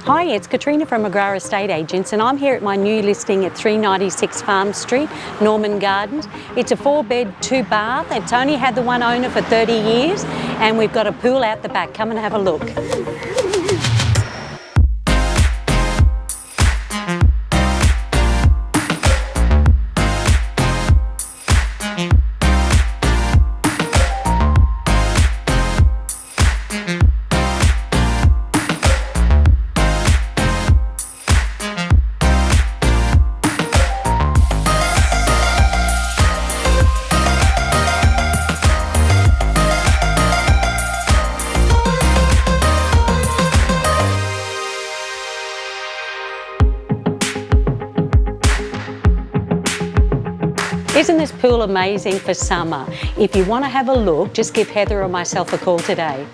Hi, it's Katrina from Agrara Estate Agents, and I'm here at my new listing at 396 Farm Street, Norman Gardens. It's a 4-bed, 2-bath. It's only had the one owner for 30 years, and we've got a pool out the back. Come and have a look. Isn't this pool amazing for summer? If you want to have a look, just give Heather or myself a call today.